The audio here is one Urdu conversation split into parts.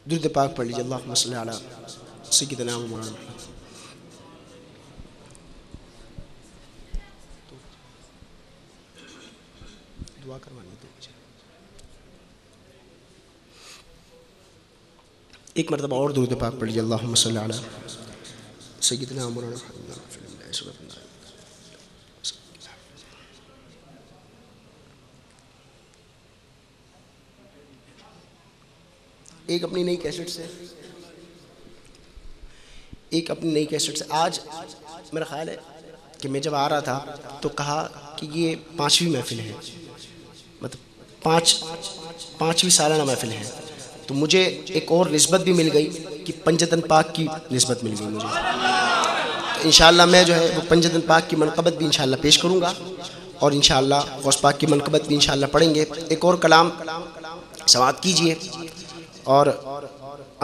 درود پاک پڑھ لیجیے، اللہم صلی علی سیدنا مولانا محمد۔ دعا کروانی ہے ایک مرتبہ اور درود پاک پڑھ لیجیے، اللہم صلی علی سیدنا مولانا محمد۔ ایک اپنی نئی کیسٹ سے آج میرا خیال ہے کہ میں جب آ رہا تھا تو کہا کہ یہ 5ویں محفل ہے، مطلب پانچویں سالانہ محفل ہے، تو مجھے ایک اور نسبت بھی مل گئی کہ پنجتن پاک کی نسبت مل گئی مجھے۔ تو انشاءاللہ میں جو ہے وہ پنجتن پاک کی منقبت بھی انشاءاللہ پیش کروں گا، اور انشاءاللہ غوث پاک کی منقبت بھی انشاءاللہ پڑھیں گے۔ ایک اور کلام سماعت کیجئے، اور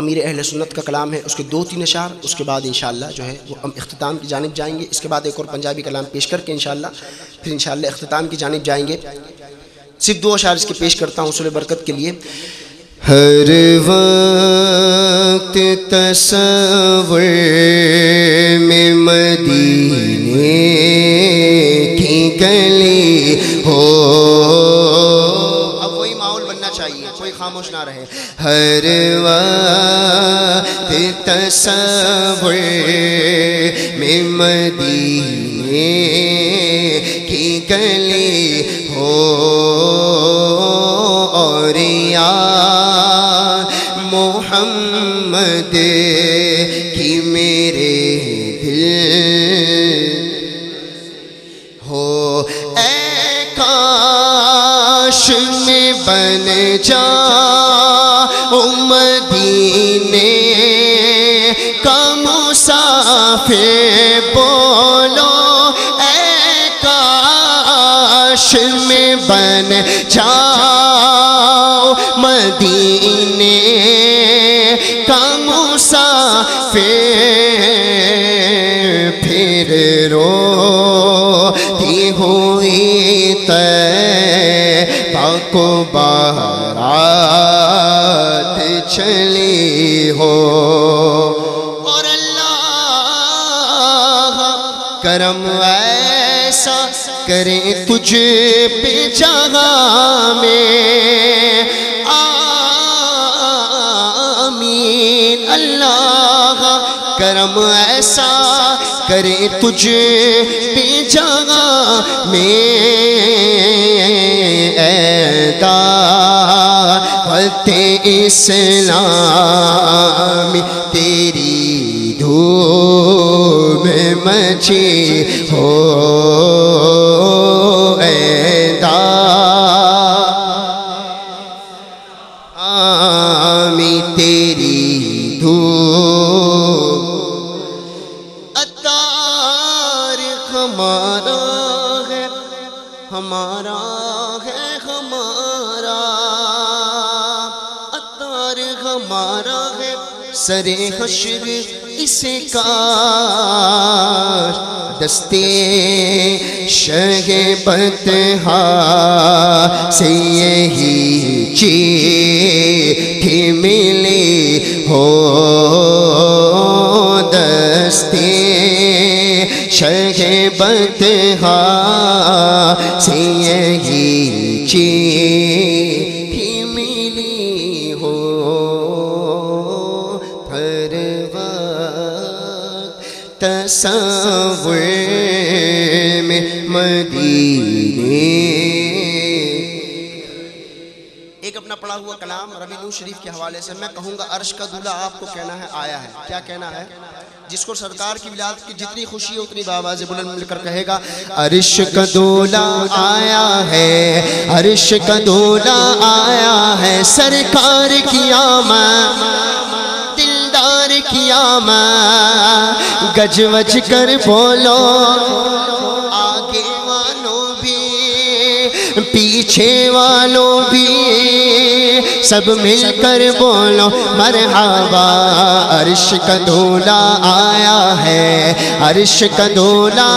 امیر اہل سنت کا کلام ہے، اس کے 2-3 اشعار، اس کے بعد انشاءاللہ جو ہے وہ ہم اختتام کی جانب جائیں گے۔ اس کے بعد ایک اور پنجابی کلام پیش کر کے انشاءاللہ پھر انشاءاللہ اختتام کی جانب جائیں گے۔ صرف 2 اشعار اس کے پیش کرتا ہوں حصول برکت کے لیے۔ ہر وقت تصور میں مدینے کی گلی ہو، اب وہی ماحول بننا چاہیے، کوئی خاموش نہ رہے۔ ہر وقت تصور میں مدینے کی گلی ہو، اور یا محمد کی میرے دل ہو۔ اے کاش میں بن جا مدینے کا مسافر، بولو اے کاش میں بن جاؤ مدینے کا مسافر، پھر روتی ہوئی طیبہ کو بارات چلی ہو، اور اللہ کرم ایسا کرے تجھ پہ جگہ میں، آمین۔ اللہ کرم ایسا کرے تجھ پہ جگہ میں، اے دعوت اسلام تیری دھوم مچی ہو، اے دعوت تیری دھوم، التاریخ ہمارا ہے، ہمارا ہے، ہمارا التاریخ ہمارا ہے، سر حشر اسے کاش دستے شہ بطحا سے یہی چیٹھی ملی ہو، دستے شہ بطحا سے یہی چیٹھی ملی ہو، ہر وقت تصور میں مدینے۔ ایک اپنا پڑھا ہوا کلام ربی نور شریف کے حوالے سے میں کہوں گا، عرش کا دولہ آپ کو کہنا ہے آیا ہے۔ کیا کہنا ہے؟ جس کو سرکار کی ولادت کی جتنی خوشی ہے اتنی بآواز بلند مل کر کہے گا، عرش کا دولہ آیا ہے، عرش کا دولہ آیا ہے، سرکار کی آمد، دلدار کی آمد، گج وج کر بولو آگے والوں بھی پیچھے والوں بھی، سب مل کر بولو مرحبا، عرش کا دولہ آیا ہے، عرش کا دولہ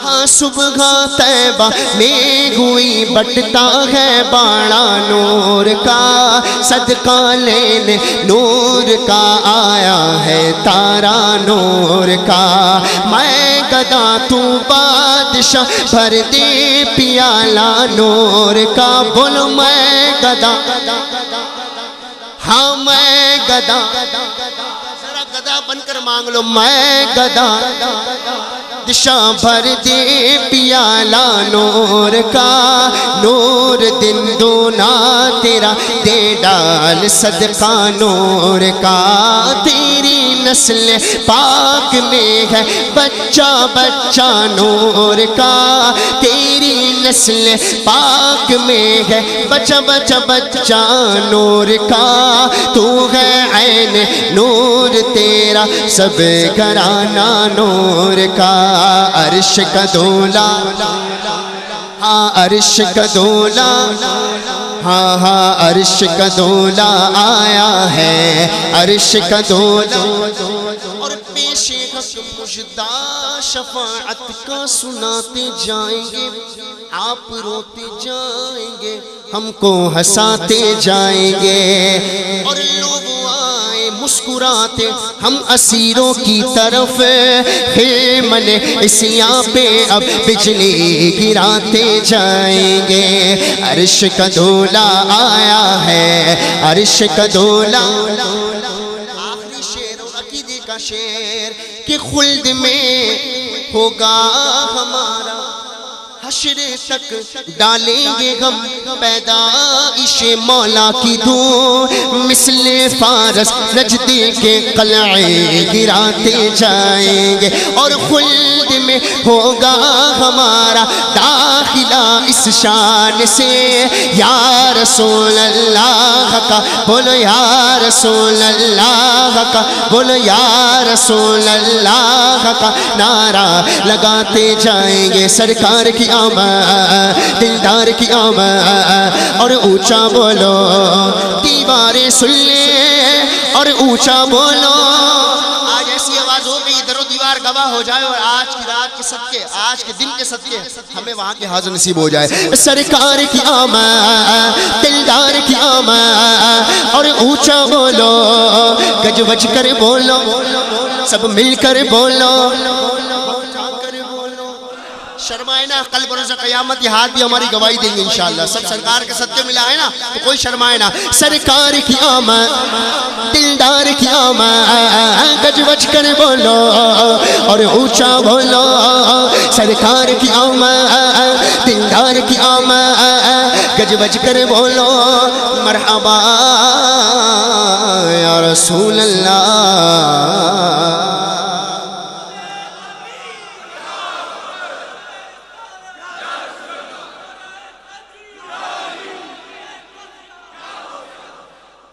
ہاں صبح طیبہ میں ہوئی بٹتا ہے باڑا نور کا صدقہ لینے نور کا آیا ہے تارا نور کا میں گدا تو بادشاہ بھر دے پیالہ نور کا بولو میں گدا ہاں میں گدا ذرا گدا بن کر مانگ لو میں گدا دشا بھر دے پیالہ نور کا نور دن دونا تیرا دے ڈال صدقہ نور کا تیری نسل پاک میں ہے بچہ بچہ نور کا تیری نسل پاک میں ہے بچہ بچہ بچہ نور کا تو ہے عین نور تیرا سب گھرانہ نور کا عرش کا دولا ہاں عرش کا دولا ہاں ہاں عرش کا دولا آیا ہے عرش کا دولا اور پیش حق مجدہ شفاعت کا سناتے جائیں گے آپ روتے جائیں گے ہم کو ہنساتے جائیں گے اور لوگ آئے مسکراتے ہم اسیروں کی طرف خیمن اسیاں پہ اب بجلی گراتے جائیں گے عرش کا دولا آیا ہے عرش کا دولا آخری شعر اور عقیدے کا شعر کہ خلد میں ہوگا ہمارا حشر تک ڈالیں گے ہم پیدائش مولا کی دھوم مثل فارس نجدی کے قلعے گراتے جائیں گے اور خلد میں ہوگا ہمارا داخلہ اس شان سے یا رسول اللہ کا بولو یا رسول اللہ کا بولو یا رسول اللہ کا نعرہ لگاتے جائیں گے سرکار کی آمد دلدار کی آمد اور اونچا بولو دیواریں سن لے اور اونچا بولو آج ایسی آواز ہو گئی در و دیوار گواہ ہو جائے اور آج کی رات کے صدقے آج کے دن کے صدقے ہمیں وہاں کے حاضر نصیب ہو جائے سرکار کی آمد دلدار کی آمد اور اونچا بولو گج وج کر بولو سب مل کر بولو شرمائے نا قلب روز قیامت یہ ہاتھ بھی ہماری گواہی دیں گے انشاءاللہ سب سرکار کے صدقے ملا ہے نا تو کوئی شرمائے نا سرکار کی آمد دلدار کی آمد گج وج کر بولو اور اونچا بولو سرکار کی آمد دلدار کی آمد گج وج کر بولو مرحبا یا رسول اللہ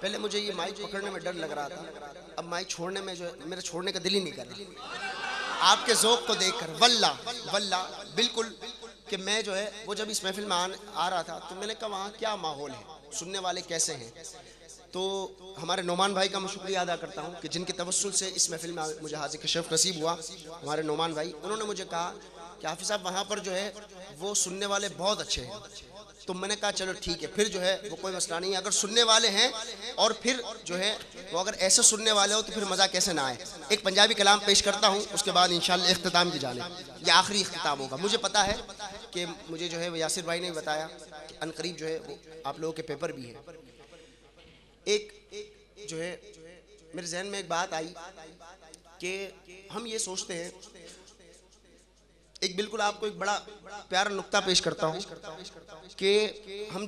پہلے مجھے یہ مائک پکڑنے میں ڈر لگ رہا تھا اب مائک چھوڑنے میں جو ہے میرا چھوڑنے کا دل ہی نہیں کر رہا آپ کے ذوق کو دیکھ کر واللہ بالکل کہ میں جو ہے وہ جب اس محفل میں آ رہا تھا تو میں نے کہا وہاں کیا ماحول ہے سننے والے کیسے ہیں تو ہمارے نعمان بھائی کا میں شکریہ ادا کرتا ہوں کہ جن کے توسل سے اس محفل میں مجھے حاضر کشف نصیب ہوا ہمارے نعمان بھائی انہوں نے مجھے کہا کہ حافظ صاحب وہاں پر جو ہے وہ سننے والے بہت اچھے ہیں تو میں نے کہا چلو ٹھیک ہے پھر جو ہے وہ کوئی مسئلہ نہیں ہے اگر سننے والے ہیں اور پھر جو ہے وہ اگر ایسے سننے والے ہو تو پھر مزہ کیسے نہ آئے ایک پنجابی کلام پیش کرتا ہوں اس کے بعد انشاءاللہ اختتام کی جانب یہ آخری اختتام ہوگا مجھے پتا ہے کہ مجھے جو ہے وہ یاسر بھائی نے بتایا کہ عنقریب جو ہے وہ آپ لوگوں کے پیپر بھی ہیں ایک جو ہے میرے ذہن میں ایک بات آئی کہ ہم یہ سوچتے ہیں ایک بالکل آپ کو ایک بڑا پیارا نقطہ پیش کرتا ہوں کہ ہم